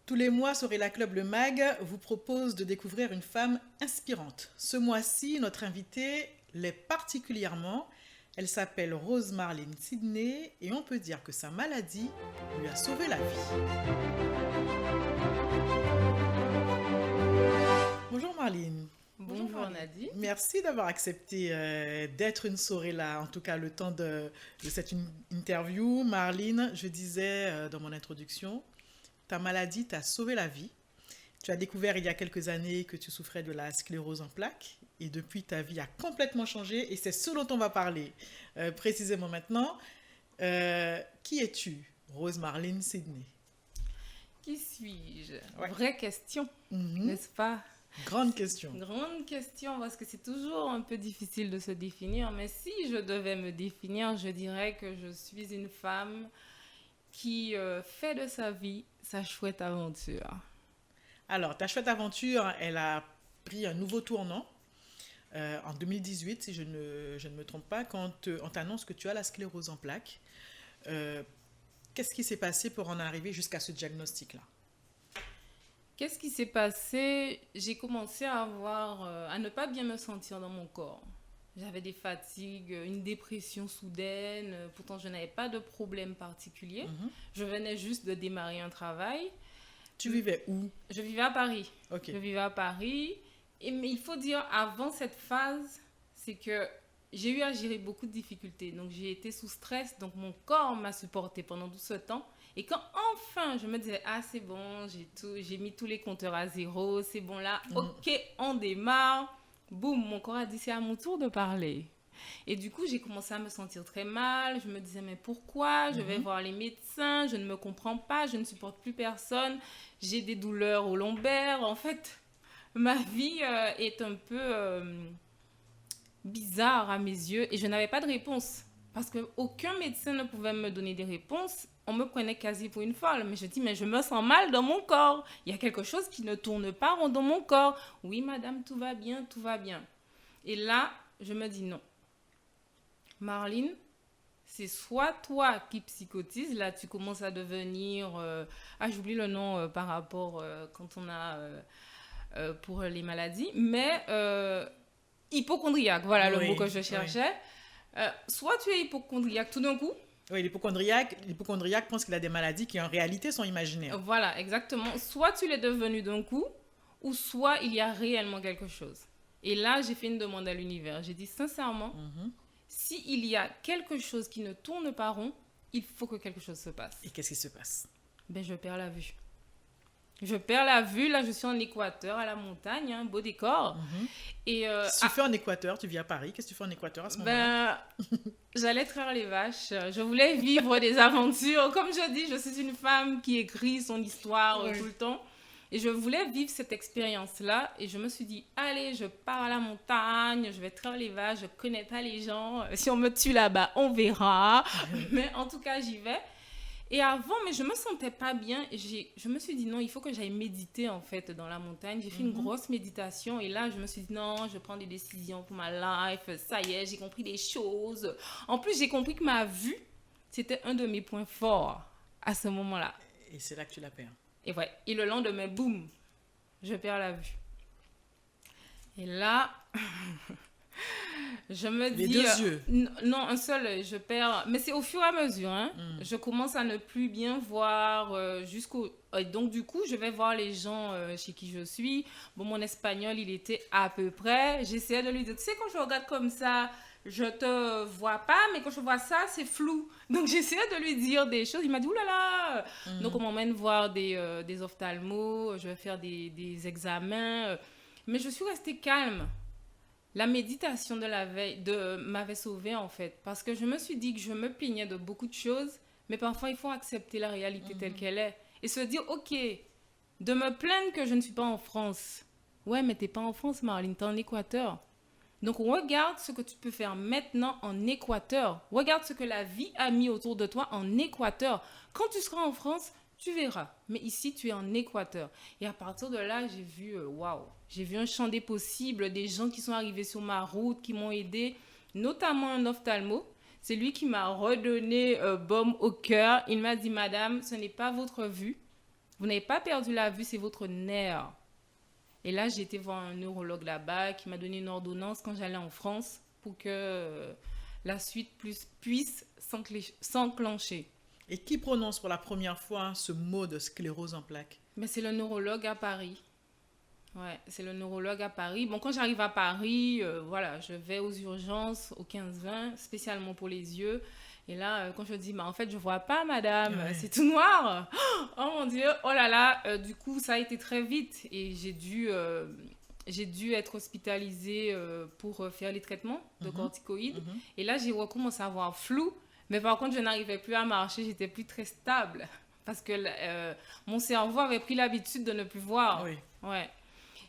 Tous les mois, Sorella Club Le Mag vous propose de découvrir une femme inspirante. Ce mois-ci, notre invitée l'est particulièrement. Elle s'appelle Rose Marlene Sidney et on peut dire que sa maladie lui a sauvé la vie. Bonjour Marlene. Bonjour Nadie. Merci d'avoir accepté d'être une Sorella, en tout cas le temps de cette interview. Marlene, je disais dans mon introduction, ta maladie t'a sauvé la vie. Tu as découvert il y a quelques années que tu souffrais de la sclérose en plaques et depuis ta vie a complètement changé et c'est ce dont on va parler précisément maintenant. Qui es-tu, Rose Marlene Sidney? Qui suis-je? Ouais. Vraie question, n'est-ce pas? Grande question. Grande question, parce que c'est toujours un peu difficile de se définir, mais si je devais me définir, je dirais que je suis une femme qui fait de sa vie sa chouette aventure. Alors, ta chouette aventure, elle a pris un nouveau tournant en 2018, si je ne me trompe pas, quand on t'annonce que tu as la sclérose en plaques. Qu'est-ce qui s'est passé pour en arriver jusqu'à ce diagnostic-là? Qu'est-ce qui s'est passé? J'ai commencé à ne pas bien me sentir dans mon corps. J'avais des fatigues, une dépression soudaine. Pourtant, je n'avais pas de problème particulier. Je venais juste de démarrer un travail. Tu vivais où? Je vivais à Paris. Ok. Je vivais à Paris. Mais il faut dire, avant cette phase, c'est que j'ai eu à gérer beaucoup de difficultés. Donc, j'ai été sous stress. Donc, mon corps m'a supporté pendant tout ce temps. Et quand enfin, je me disais, ah, c'est bon, j'ai mis tous les compteurs à zéro, c'est bon là, ok, on démarre. Boum, mon corps a dit, c'est à mon tour de parler. Et du coup, j'ai commencé à me sentir très mal. Je me disais, mais pourquoi? Je vais voir les médecins, je ne me comprends pas, je ne supporte plus personne. J'ai des douleurs au lombaire. En fait, ma vie est un peu bizarre à mes yeux et je n'avais pas de réponse. Parce qu'aucun médecin ne pouvait me donner des réponses. On me prenait quasi pour une folle. Mais je dis, mais je me sens mal dans mon corps. Il y a quelque chose qui ne tourne pas rond dans mon corps. Oui, madame, tout va bien, tout va bien. Et là, je me dis non. Marlene, c'est soit toi qui psychotises. Là, tu commences à devenir... j'oublie le nom par rapport quand on a... pour les maladies. Mais hypochondriaque, voilà le mot que je cherchais. Soit tu es hypochondriaque tout d'un coup. Oui, l'hypochondriaque pense qu'il a des maladies qui en réalité sont imaginaires. Voilà, exactement. Soit tu l'es devenu d'un coup, ou soit il y a réellement quelque chose. Et là, j'ai fait une demande à l'univers. J'ai dit sincèrement, s'il y a quelque chose qui ne tourne pas rond, il faut que quelque chose se passe. Et qu'est-ce qui se passe? Je perds la vue. Je perds la vue. Là, je suis en Équateur, à la montagne, un beau décor. Et, tu fais en Équateur, tu vis à Paris. Qu'est-ce que tu fais en Équateur à ce moment-là? J'allais traire les vaches. Je voulais vivre des aventures. Comme je dis, je suis une femme qui écrit son histoire tout le temps. Et je voulais vivre cette expérience-là. Et je me suis dit, allez, je pars à la montagne, je vais traire les vaches, je ne connais pas les gens. Si on me tue là-bas, on verra. Mais en tout cas, j'y vais. Et avant, mais je me sentais pas bien. Et je me suis dit, non, il faut que j'aille méditer, en fait, dans la montagne. J'ai fait une grosse méditation. Et là, je me suis dit, non, je prends des décisions pour ma life. Ça y est, j'ai compris des choses. En plus, j'ai compris que ma vue, c'était un de mes points forts à ce moment-là. Et c'est là que tu la perds. Et ouais. Et le lendemain, boum, je perds la vue. Et là... je me dis... Les deux yeux. Non, un seul, je perds... Mais c'est au fur et à mesure. Je commence à ne plus bien voir jusqu'au... Donc, du coup, je vais voir les gens chez qui je suis. Bon, mon espagnol, il était à peu près. J'essayais de lui dire, tu sais, quand je regarde comme ça, je te vois pas, mais quand je vois ça, c'est flou. Donc, j'essayais de lui dire des choses. Il m'a dit, oulala. Donc, on m'emmène voir des ophtalmos. Je vais faire des examens. Mais je suis restée calme. La méditation de la veille m'avait sauvée en fait, parce que je me suis dit que je me plaignais de beaucoup de choses, mais parfois il faut accepter la réalité telle qu'elle est et se dire ok, de me plaindre que je ne suis pas en France. Ouais, mais t'es pas en France, Marlene, t'es en Équateur. Donc regarde ce que tu peux faire maintenant en Équateur. Regarde ce que la vie a mis autour de toi en Équateur. Quand tu seras en France, tu verras. Mais ici, tu es en Équateur. Et à partir de là, j'ai vu, waouh, j'ai vu un champ des possibles, des gens qui sont arrivés sur ma route, qui m'ont aidé, notamment un ophtalmo. C'est lui qui m'a redonné baume au cœur. Il m'a dit, madame, ce n'est pas votre vue, Vous n'avez pas perdu la vue, c'est votre nerf. Et là, j'ai été voir un neurologue là-bas qui m'a donné une ordonnance quand j'allais en France pour que la suite puisse s'enclencher. Et qui prononce pour la première fois ce mot de sclérose en plaques? Mais c'est le neurologue à Paris. Ouais, c'est le neurologue à Paris. Bon, quand j'arrive à Paris, voilà, je vais aux urgences, au 15-20, spécialement pour les yeux. Et là, quand je dis, bah, en fait, je vois pas, madame, Ouais. c'est tout noir. Oh mon Dieu, oh là là. Du coup, ça a été très vite. Et j'ai dû être hospitalisée pour faire les traitements de corticoïdes. Et là, j'ai recommencé à voir flou. Mais par contre, je n'arrivais plus à marcher, j'étais plus très stable. Parce que mon cerveau avait pris l'habitude de ne plus voir. Oui. Ouais.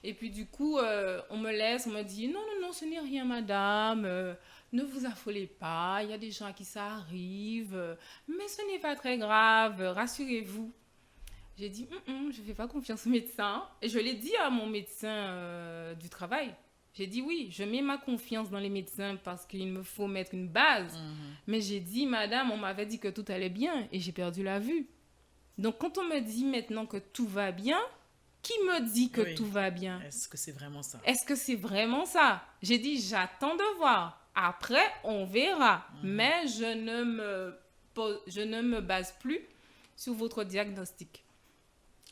Et puis du coup, on me dit, non, non, non, ce n'est rien, madame. Ne vous affolez pas, il y a des gens à qui ça arrive. Mais ce n'est pas très grave, rassurez-vous. J'ai dit, je ne fais pas confiance au médecin. Et je l'ai dit à mon médecin du travail. J'ai dit, oui, je mets ma confiance dans les médecins parce qu'il me faut mettre une base. Mais j'ai dit, madame, on m'avait dit que tout allait bien et j'ai perdu la vue. Donc, quand on me dit maintenant que tout va bien, qui me dit que tout va bien? Est-ce que c'est vraiment ça? Est-ce que c'est vraiment ça? J'ai dit, j'attends de voir. Après, on verra. Mais je ne me base plus sur votre diagnostic.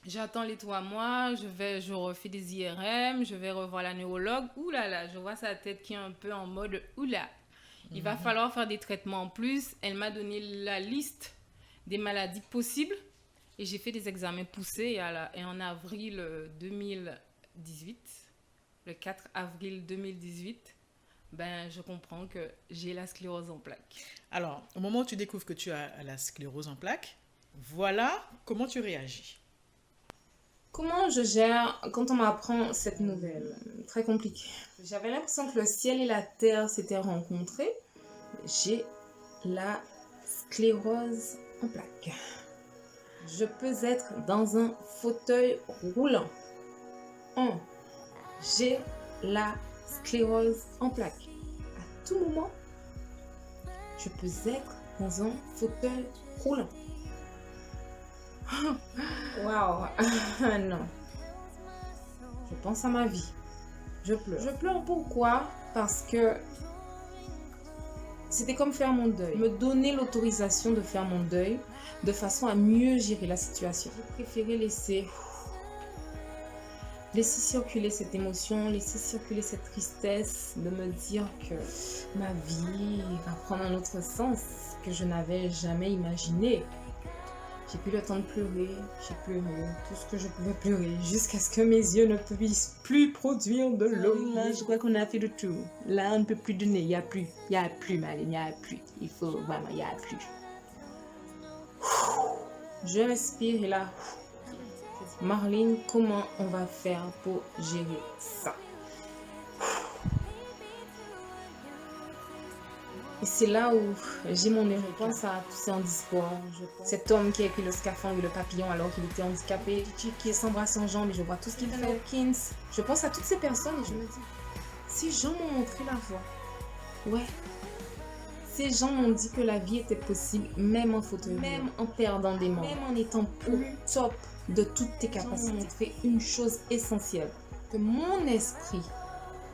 J'attends les 3 mois, je refais des IRM, je vais revoir la neurologue. Ouh là là, je vois sa tête qui est un peu en mode oula. Il va falloir faire des traitements en plus. Elle m'a donné la liste des maladies possibles. Et j'ai fait des examens poussés et en avril 2018, le 4 avril 2018, ben, je comprends que j'ai la sclérose en plaques. Alors, au moment où tu découvres que tu as la sclérose en plaques, voilà comment tu réagis. Comment je gère quand on m'apprend cette nouvelle? Très compliqué. J'avais l'impression que le ciel et la terre s'étaient rencontrés. J'ai la sclérose en plaques. Je peux être dans un fauteuil roulant. J'ai la sclérose en plaques. À tout moment, je peux être dans un fauteuil roulant. Waouh. Non. Je pense à ma vie. Je pleure. Je pleure pourquoi? Parce que c'était comme faire mon deuil. Me donner l'autorisation de faire mon deuil de façon à mieux gérer la situation. J'ai préféré laisser circuler cette émotion, laisser circuler cette tristesse, de me dire que ma vie va prendre un autre sens que je n'avais jamais imaginé. J'ai pris le temps de pleurer, j'ai pleuré tout ce que je pouvais pleurer jusqu'à ce que mes yeux ne puissent plus produire de l'eau. Là, je crois qu'on a fait de tout. Là, on ne peut plus donner, il n'y a plus, Marlène, il n'y a plus. Il faut vraiment, il n'y a plus. Je respire et là, Marlène, comment on va faire pour gérer ça? Et c'est là où j'ai mon erreur. Je pense à tous ces handisports. Cet homme qui a pris le scaphandre et le papillon alors qu'il était handicapé, qui s'embrasse en jambes et je vois tout ce qu'il fait. Hawkins. Je pense à toutes ces personnes et je me dis, ces gens m'ont montré la voie. Ouais. Ces gens m'ont dit que la vie était possible, même en fauteuil, même en perdant des membres, même en étant plus top de toutes tes capacités. C'est une chose essentielle, que mon esprit,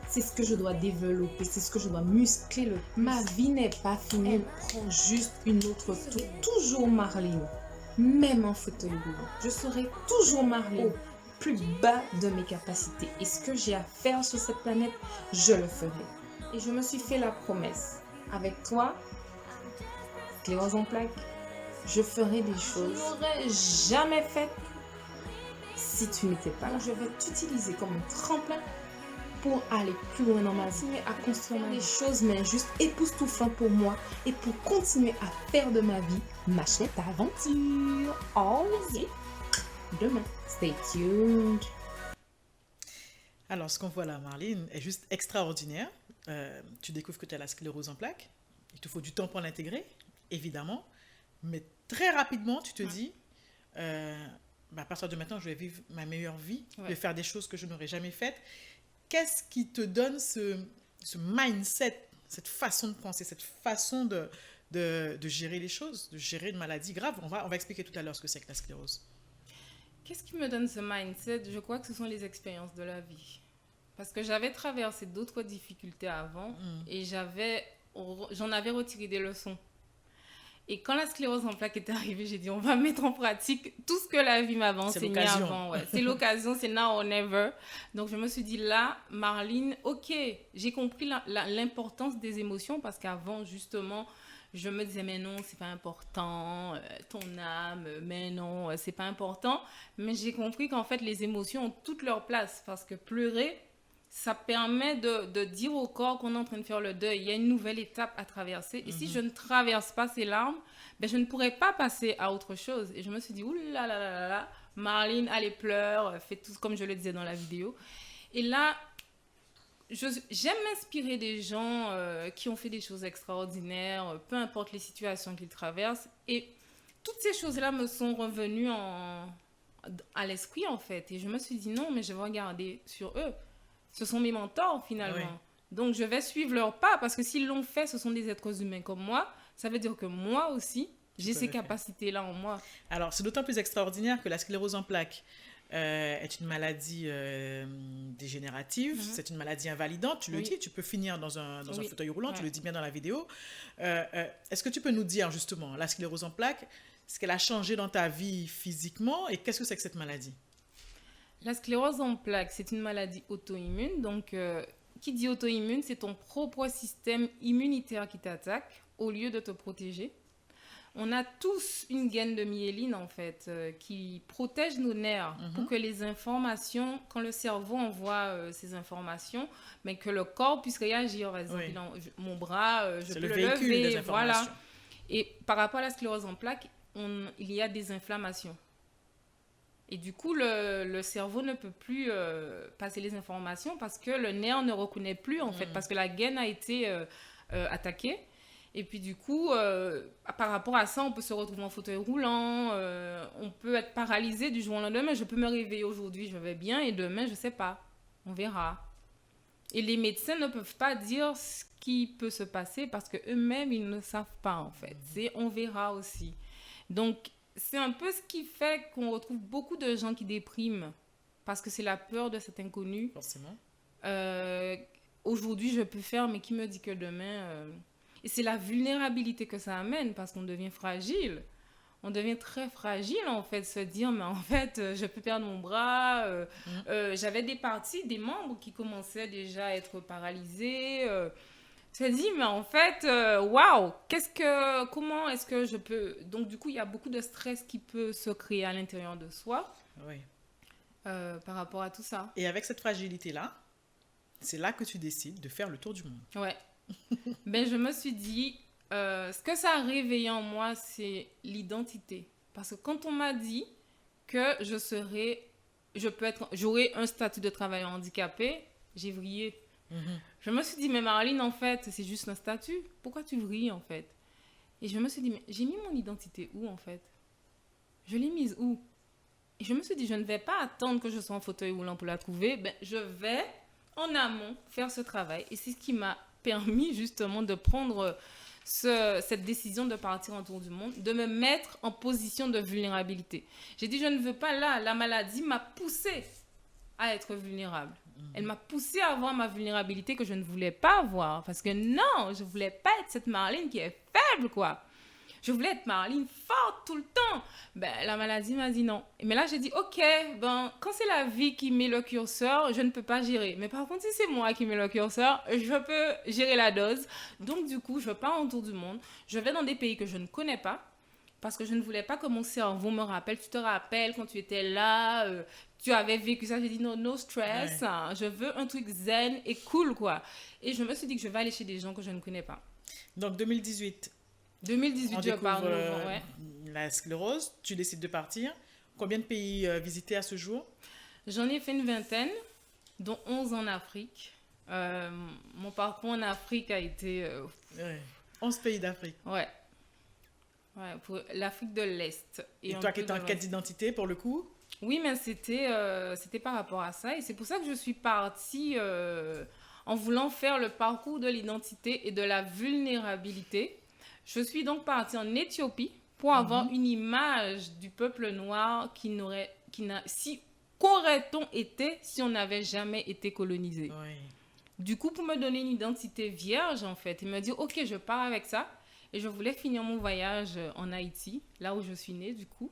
c'est ce que je dois développer, c'est ce que je dois muscler le plus. Ma vie n'est pas finie, elle prend juste une autre tour. Toujours Marlène, même en fauteuil roulant. Je serai toujours Marlène, au plus bas de mes capacités. Et ce que j'ai à faire sur cette planète, je le ferai. Et je me suis fait la promesse. Avec toi, sclérose en plaques, je ferai des choses que je n'aurais jamais faites si tu n'étais pas là. Je vais t'utiliser comme un tremplin pour aller plus loin dans ma vie, à construire des choses, mais juste époustouflantes pour moi et pour continuer à faire de ma vie ma chouette aventure. Oh yeah! Demain, stay tuned. Alors, ce qu'on voit là, Marlène, est juste extraordinaire. Tu découvres que tu as la sclérose en plaques. Il te faut du temps pour l'intégrer, évidemment. Mais très rapidement, tu te dis, à partir de maintenant, je vais vivre ma meilleure vie, je vais faire des choses que je n'aurais jamais faites. Qu'est-ce qui te donne ce mindset, cette façon de penser, cette façon de gérer les choses, de gérer une maladie grave? On va expliquer tout à l'heure ce que c'est que la sclérose. Qu'est-ce qui me donne ce mindset? Je crois que ce sont les expériences de la vie. Parce que j'avais traversé d'autres difficultés avant et j'en avais retiré des leçons. Et quand la sclérose en plaques est arrivée, j'ai dit on va mettre en pratique tout ce que la vie m'avait enseigné avant. Ouais. C'est l'occasion, c'est now or never. Donc je me suis dit là, Marlene, ok, j'ai compris l'importance des émotions parce qu'avant justement, je me disais mais non, c'est pas important, ton âme, mais non, c'est pas important. Mais j'ai compris qu'en fait les émotions ont toute leur place parce que pleurer, ça permet de dire au corps qu'on est en train de faire le deuil. Il y a une nouvelle étape à traverser. Et si je ne traverse pas ces larmes, ben je ne pourrais pas passer à autre chose. Et je me suis dit, oulala, Marlene, allez, pleure, fais tout comme je le disais dans la vidéo. Et là, j'aime m'inspirer des gens qui ont fait des choses extraordinaires, peu importe les situations qu'ils traversent. Et toutes ces choses-là me sont revenues à l'esprit, en fait. Et je me suis dit, non, mais je vais regarder sur eux. Ce sont mes mentors, finalement. Oui. Donc, je vais suivre leurs pas parce que s'ils l'ont fait, ce sont des êtres humains comme moi. Ça veut dire que moi aussi, j'ai ces capacités-là en moi. Alors, c'est d'autant plus extraordinaire que la sclérose en plaques est une maladie dégénérative. C'est une maladie invalidante, tu le dis. Tu peux finir dans un fauteuil roulant, tu le dis bien dans la vidéo. Est-ce que tu peux nous dire, justement, la sclérose en plaques, ce qu'elle a changé dans ta vie physiquement et qu'est-ce que c'est que cette maladie? La sclérose en plaques, c'est une maladie auto-immune. Donc, qui dit auto-immune, c'est ton propre système immunitaire qui t'attaque au lieu de te protéger. On a tous une gaine de myéline, en fait, qui protège nos nerfs pour que les informations, quand le cerveau envoie ces informations, mais que le corps puisse réagir. Par exemple, mon bras, je peux le lever. Voilà. Et par rapport à la sclérose en plaques, il y a des inflammations. Et du coup, le cerveau ne peut plus passer les informations parce que le nerf ne reconnaît plus, en fait, parce que la gaine a été attaquée. Et puis, du coup, par rapport à ça, on peut se retrouver en fauteuil roulant, on peut être paralysé du jour au lendemain. Je peux me réveiller aujourd'hui, je vais bien, et demain, je ne sais pas. On verra. Et les médecins ne peuvent pas dire ce qui peut se passer parce qu'eux-mêmes, ils ne savent pas, en fait. C'est on verra aussi. Donc, c'est un peu ce qui fait qu'on retrouve beaucoup de gens qui dépriment parce que c'est la peur de cet inconnu. Forcément. Aujourd'hui, je peux faire, mais qui me dit que demain... Et c'est la vulnérabilité que ça amène parce qu'on devient fragile. On devient très fragile, en fait, se dire, mais en fait, je peux perdre mon bras. J'avais des parties, des membres qui commençaient déjà à être paralysés. Je me dis, mais en fait, waouh, comment est-ce que je peux... Donc, du coup, il y a beaucoup de stress qui peut se créer à l'intérieur de soi par rapport à tout ça. Et avec cette fragilité-là, c'est là que tu décides de faire le tour du monde. Ouais. Ben, je me suis dit, ce que ça a réveillé en moi, c'est l'identité. Parce que quand on m'a dit que j'aurais un statut de travailleur handicapé, j'ai vrillé. Je me suis dit, mais Marlene, en fait, c'est juste un statut. Pourquoi tu vrilles, en fait? Et je me suis dit, mais j'ai mis mon identité où, en fait? Je l'ai mise où? Et je me suis dit, je ne vais pas attendre que je sois en fauteuil roulant pour la trouver. Ben, je vais, en amont, faire ce travail. Et c'est ce qui m'a permis, justement, de prendre cette décision de partir en tour du monde, de me mettre en position de vulnérabilité. J'ai dit, je ne veux pas là. La maladie m'a poussée à être vulnérable. Elle m'a poussée à avoir ma vulnérabilité que je ne voulais pas avoir. Parce que non, je ne voulais pas être cette Marlene qui est faible, quoi. Je voulais être Marlene forte tout le temps. Ben, la maladie m'a dit non. Mais là, j'ai dit, ok, ben, quand c'est la vie qui met le curseur, je ne peux pas gérer. Mais par contre, si c'est moi qui mets le curseur, je peux gérer la dose. Donc, du coup, je pars en tour du monde. Je vais dans des pays que je ne connais pas. Parce que je ne voulais pas que mon cerveau me rappelle. Tu te rappelles quand tu étais là, tu avais vécu ça. J'ai dit non, no stress. Ouais. Hein, je veux un truc zen et cool, quoi. Et je me suis dit que je vais aller chez des gens que je ne connais pas. Donc, 2018, je pars novembre, ouais. La sclérose, tu décides de partir. Combien de pays visités à ce jour? J'en ai fait une vingtaine, dont 11 en Afrique. Mon parcours en Afrique a été... 11 pays d'Afrique. Ouais. Ouais, pour l'Afrique de l'Est. Et toi qui étais en quête d'identité, pour le coup? Oui, mais c'était par rapport à ça. Et c'est pour ça que je suis partie en voulant faire le parcours de l'identité et de la vulnérabilité. Je suis donc partie en Éthiopie pour avoir une image du peuple noir qui qu'aurait-on été si on n'avait jamais été colonisé? Oui. Du coup, pour me donner une identité vierge, en fait, et me dire, ok, je pars avec ça. Et je voulais finir mon voyage en Haïti, là où je suis née, du coup.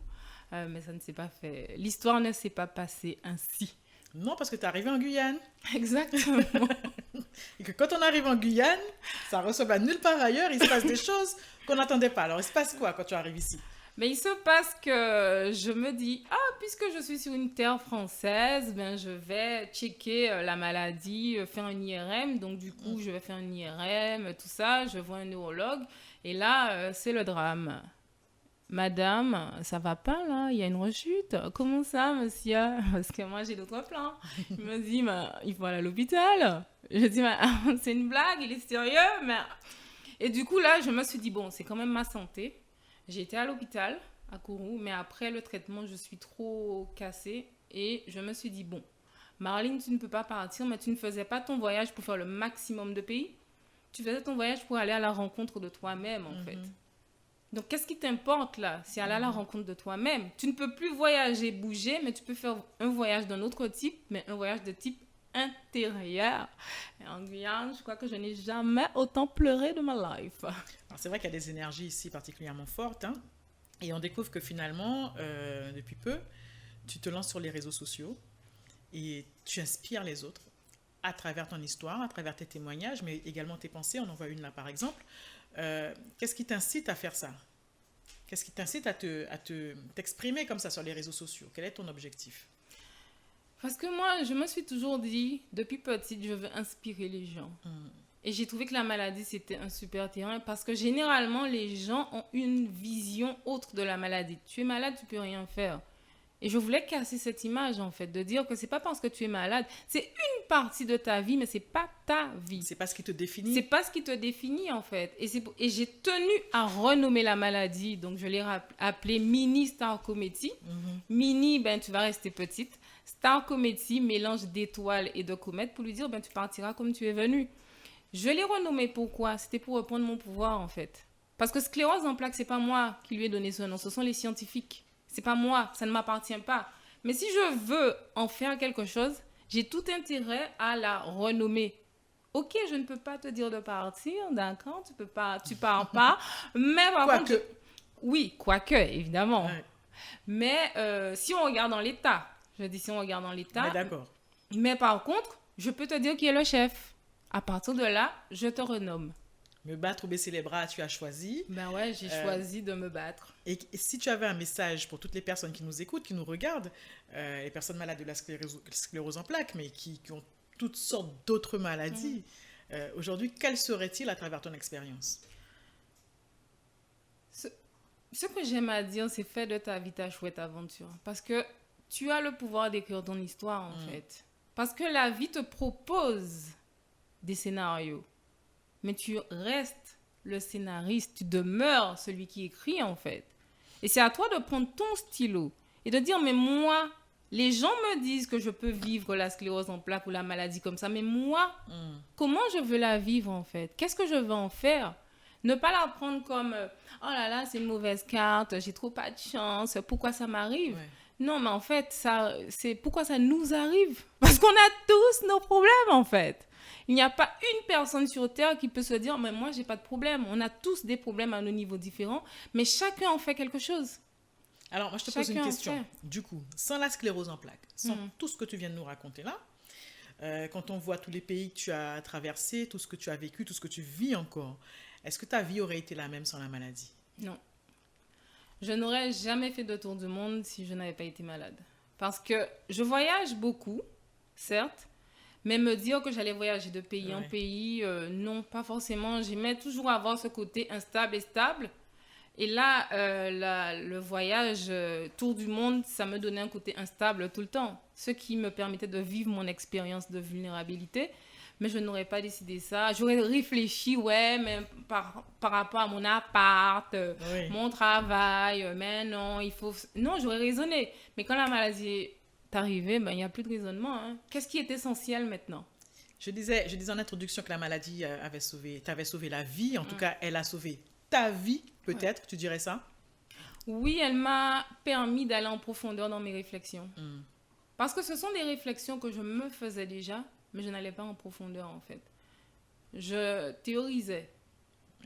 Mais ça ne s'est pas fait. L'histoire ne s'est pas passée ainsi. Non, parce que tu es arrivé en Guyane. Exactement. Et que quand on arrive en Guyane, ça ressemble à nulle part ailleurs. Il se passe des choses qu'on n'attendait pas. Alors, il se passe quoi quand tu arrives ici? Mais il se passe que je me dis, puisque je suis sur une terre française, ben, je vais checker la maladie, faire un IRM. Donc, du coup, je vais faire un IRM, tout ça. Je vois un neurologue. Et là, c'est le drame. Madame, ça va pas là, il y a une rechute. Comment ça, monsieur? Parce que moi, j'ai d'autres plans. Il me dit, il faut aller à l'hôpital. Je dis, c'est une blague, il est sérieux. Mais... Et du coup, là, je me suis dit, bon, c'est quand même ma santé. J'ai été à l'hôpital, à Kourou, mais après le traitement, je suis trop cassée. Et je me suis dit, bon, Marlene, tu ne peux pas partir, mais tu ne faisais pas ton voyage pour faire le maximum de pays. Tu faisais ton voyage pour aller à la rencontre de toi-même, en fait. Donc, qu'est-ce qui t'importe là? C'est aller à la rencontre de toi-même. Tu ne peux plus voyager, bouger, mais tu peux faire un voyage d'un autre type, mais un voyage de type intérieur. Et en Guyane, je crois que je n'ai jamais autant pleuré de ma life. Alors, c'est vrai qu'il y a des énergies ici particulièrement fortes. Hein, et on découvre que finalement, depuis peu, tu te lances sur les réseaux sociaux et tu inspires les autres à travers ton histoire, à travers tes témoignages, mais également tes pensées. On en voit une là, par exemple. Qu'est-ce qui t'incite à faire ça? Qu'est-ce qui t'incite à t'exprimer comme ça sur les réseaux sociaux? Quel est ton objectif? Parce que moi, je me suis toujours dit, depuis petite, je veux inspirer les gens. Et j'ai trouvé que la maladie, c'était un super terrain parce que généralement, les gens ont une vision autre de la maladie. Tu es malade, tu peux rien faire. Et je voulais casser cette image, en fait, de dire que c'est pas parce que tu es malade, c'est une partie de ta vie, mais c'est pas ta vie. C'est pas ce qui te définit. C'est pas ce qui te définit, en fait. Et j'ai tenu à renommer la maladie, donc je l'ai appelée Mini Star Comedy. Mini, ben tu vas rester petite. Star Comedy, mélange d'étoiles et de comètes pour lui dire, ben tu partiras comme tu es venu. Je l'ai renommée pourquoi? C'était pour reprendre mon pouvoir, en fait. Parce que sclérose en plaques, c'est pas moi qui lui ai donné ce nom, ce sont les scientifiques. C'est pas moi, ça ne m'appartient pas. Mais si je veux en faire quelque chose, j'ai tout intérêt à la renommer. Ok, je ne peux pas te dire de partir, d'accord, tu pars pas. Mais par contre, oui, quoique, évidemment. Ouais. Mais si on regarde dans l'état, je dis si on regarde dans l'état. D'accord. Mais par contre, je peux te dire qui est le chef. À partir de là, je te renomme. Me battre ou baisser les bras, tu as choisi. Ben ouais, j'ai choisi de me battre. Et si tu avais un message pour toutes les personnes qui nous écoutent, qui nous regardent, les personnes malades de la sclérose en plaques, mais qui ont toutes sortes d'autres maladies, aujourd'hui, quel serait-il à travers ton expérience? Ce que j'aime à dire, c'est fais de ta vie ta chouette aventure. Parce que tu as le pouvoir d'écrire ton histoire, en fait. Parce que la vie te propose des scénarios. Mais tu restes le scénariste, tu demeures celui qui écrit en fait. Et c'est à toi de prendre ton stylo et de dire, mais moi, les gens me disent que je peux vivre la sclérose en plaques ou la maladie comme ça, mais moi, comment je veux la vivre en fait? Qu'est-ce que je veux en faire? Ne pas la prendre comme, oh là là, c'est une mauvaise carte, j'ai trop pas de chance, pourquoi ça m'arrive? Ouais. Non, mais en fait, c'est pourquoi ça nous arrive. Parce qu'on a tous nos problèmes en fait. Il n'y a pas une personne sur Terre qui peut se dire « mais moi, j'ai pas de problème ». On a tous des problèmes à nos niveaux différents, mais chacun en fait quelque chose. Alors, moi, je te pose une question. Du coup, sans la sclérose en plaques, sans tout ce que tu viens de nous raconter là, quand on voit tous les pays que tu as traversés, tout ce que tu as vécu, tout ce que tu vis encore, est-ce que ta vie aurait été la même sans la maladie? Non. Je n'aurais jamais fait de tour du monde si je n'avais pas été malade. Parce que je voyage beaucoup, certes, mais me dire que j'allais voyager de pays en pays, non, pas forcément. J'aimais toujours avoir ce côté instable et stable. Et là, le voyage tour du monde, ça me donnait un côté instable tout le temps. Ce qui me permettait de vivre mon expérience de vulnérabilité. Mais je n'aurais pas décidé ça. J'aurais réfléchi, ouais, mais par rapport à mon appart, mon travail, mais non, il faut... Non, j'aurais raisonné. Mais quand la maladie... arrivé, ben, il n'y a plus de raisonnement. Hein. Qu'est-ce qui est essentiel maintenant? Je disais en introduction que la maladie t'avait sauvé la vie. En tout cas, elle a sauvé ta vie, peut-être. Tu dirais ça? Oui, elle m'a permis d'aller en profondeur dans mes réflexions. Mm. Parce que ce sont des réflexions que je me faisais déjà, mais je n'allais pas en profondeur en fait. Je théorisais.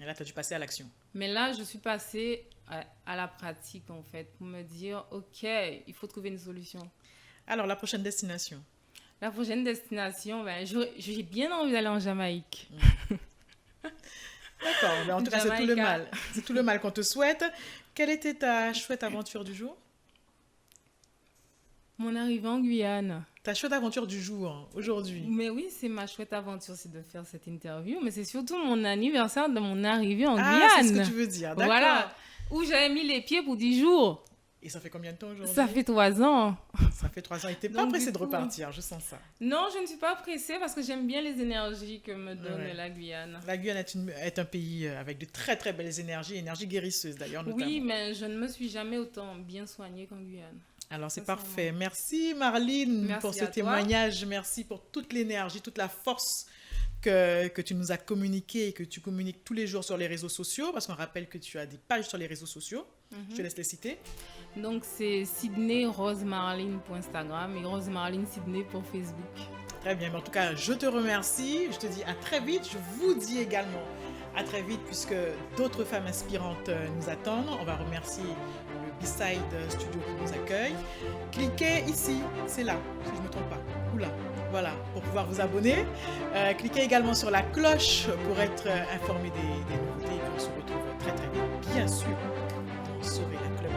Et là, tu as dû passer à l'action. Mais là, je suis passée à la pratique en fait, pour me dire, ok, il faut trouver une solution. Alors, la prochaine destination? La prochaine destination, ben, j'ai bien envie d'aller en Jamaïque. D'accord, mais en tout cas, c'est tout le Jamaïca. mal. C'est tout le mal qu'on te souhaite. Quelle était ta chouette aventure du jour? Mon arrivée en Guyane. Ta chouette aventure du jour, aujourd'hui. Mais oui, c'est ma chouette aventure, c'est de faire cette interview, mais c'est surtout mon anniversaire de mon arrivée en Ah, c'est ce Guyane. que tu veux dire, d'accord. Voilà, où j'avais mis les pieds pour 10 jours. Et ça fait combien de temps aujourd'hui? Ça fait 3 ans. Ça fait 3 ans. Et t'es pas Donc, pressé du de coup- repartir, je sens ça. Non, je ne suis pas pressée parce que j'aime bien les énergies que me donne Ouais. la Guyane. La Guyane est un pays avec de très très belles énergies guérisseuses d'ailleurs notamment. Oui, mais je ne me suis jamais autant bien soignée qu'en Guyane. Alors c'est Sincèrement. parfait. Merci Marline Merci pour ce à toi. témoignage. Merci pour toute l'énergie, toute la force que tu nous as communiqué et que tu communiques tous les jours sur les réseaux sociaux. Parce qu'on rappelle que tu as des pages sur les réseaux sociaux. Je te laisse les citer. Donc c'est Sydney Rose Marline pour Instagram et Rose Marline Sydney pour Facebook. Très bien. Mais en tout cas, je te remercie. Je te dis à très vite. Je vous dis également à très vite puisque d'autres femmes inspirantes nous attendent. On va remercier le B-Side Studio qui nous accueille. Cliquez ici, c'est là, si je ne me trompe pas. Oula, voilà, pour pouvoir vous abonner. Cliquez également sur la cloche pour être informé des nouveautés. Et on se retrouve très très vite, bien sûr, dans Sauver la Club.